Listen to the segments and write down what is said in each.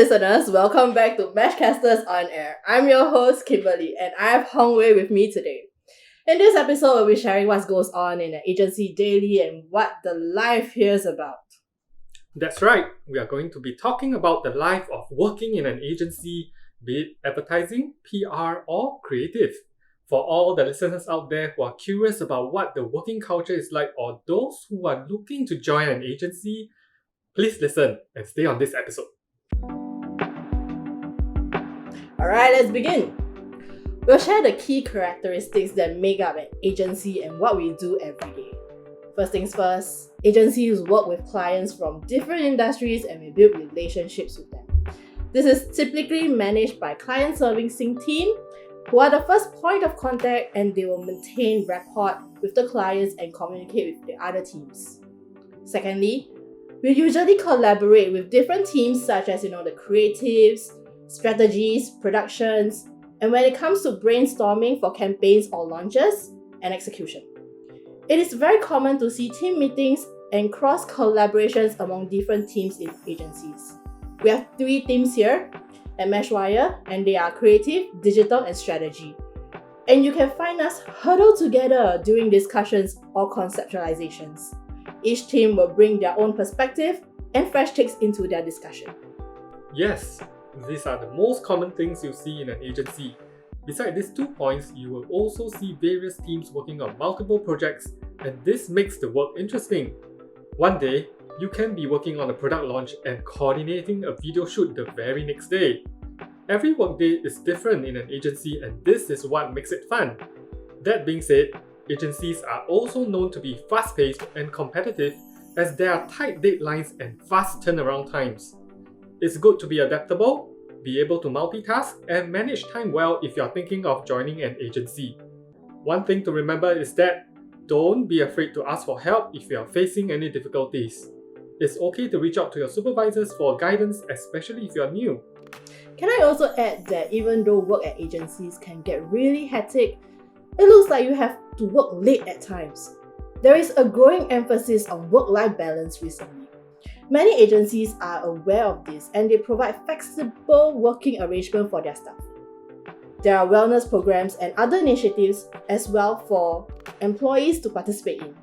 listeners, welcome back to Meshcasters on Air. I'm your host, Kimberly, and I have Hong Wei with me today. In this episode, we'll be sharing what goes on in an agency daily and what the life here is about. That's right, we are going to be talking about the life of working in an agency, be it advertising, PR, or creative. For all the listeners out there who are curious about what the working culture is like, or those who are looking to join an agency, please listen and stay on this episode. Alright, let's begin. We'll share the key characteristics that make up an agency and what we do every day. First things first, agencies work with clients from different industries and we build relationships with them. This is typically managed by client servicing team who are the first point of contact, and they will maintain rapport with the clients and communicate with the other teams. Secondly, we usually collaborate with different teams such as the creatives, strategies, productions, and when it comes to brainstorming for campaigns or launches and execution. It is very common to see team meetings and cross collaborations among different teams in agencies. We have 3 teams here at Meshwire, and they are creative, digital, and strategy. And you can find us huddled together during discussions or conceptualizations. Each team will bring their own perspective and fresh takes into their discussion. Yes, these are the most common things you see in an agency. Besides these 2 points, you will also see various teams working on multiple projects, and this makes the work interesting. One day, you can be working on a product launch and coordinating a video shoot the very next day. Every workday is different in an agency, and this is what makes it fun. That being said, agencies are also known to be fast-paced and competitive as there are tight deadlines and fast turnaround times. It's good to be adaptable, be able to multitask, and manage time well if you're thinking of joining an agency. One thing to remember is that don't be afraid to ask for help if you are facing any difficulties. It's okay to reach out to your supervisors for guidance, especially if you're new. Can I also add that even though work at agencies can get really hectic, it looks like you have to work late at times. There is a growing emphasis on work-life balance recently. Many agencies are aware of this and they provide flexible working arrangements for their staff. There are wellness programs and other initiatives as well for employees to participate in.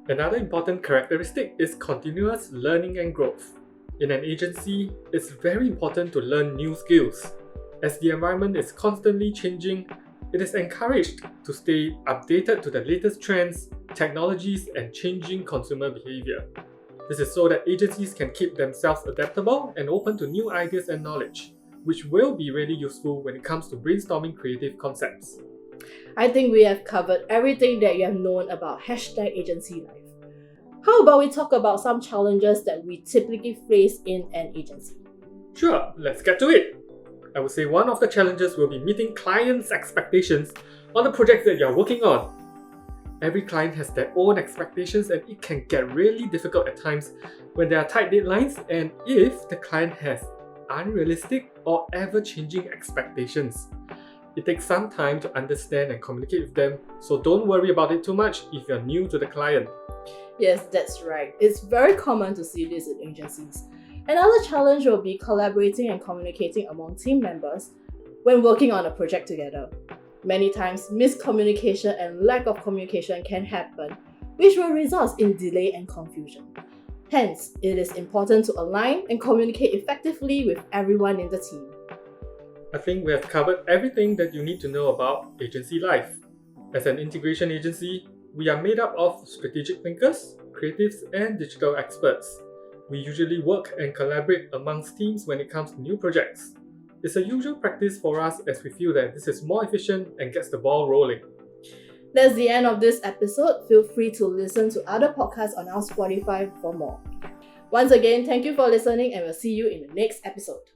Another important characteristic is continuous learning and growth. In an agency, it's very important to learn new skills. As the environment is constantly changing, it is encouraged to stay updated to the latest trends, technologies, and changing consumer behavior. This is so that agencies can keep themselves adaptable and open to new ideas and knowledge, which will be really useful when it comes to brainstorming creative concepts. I think we have covered everything that you have known about #agency life. How about we talk about some challenges that we typically face in an agency? Sure, let's get to it. I would say one of the challenges will be meeting clients' expectations on the projects that you're working on. Every client has their own expectations and it can get really difficult at times when there are tight deadlines and if the client has unrealistic or ever-changing expectations. It takes some time to understand and communicate with them, so don't worry about it too much if you're new to the client. Yes, that's right. It's very common to see this in agencies. Another challenge will be collaborating and communicating among team members when working on a project together. Many times, miscommunication and lack of communication can happen, which will result in delay and confusion. Hence, it is important to align and communicate effectively with everyone in the team. I think we have covered everything that you need to know about agency life. As an integration agency, we are made up of strategic thinkers, creatives, and digital experts. We usually work and collaborate amongst teams when it comes to new projects. It's a usual practice for us as we feel that this is more efficient and gets the ball rolling. That's the end of this episode. Feel free to listen to other podcasts on our Spotify for more. Once again, thank you for listening and we'll see you in the next episode.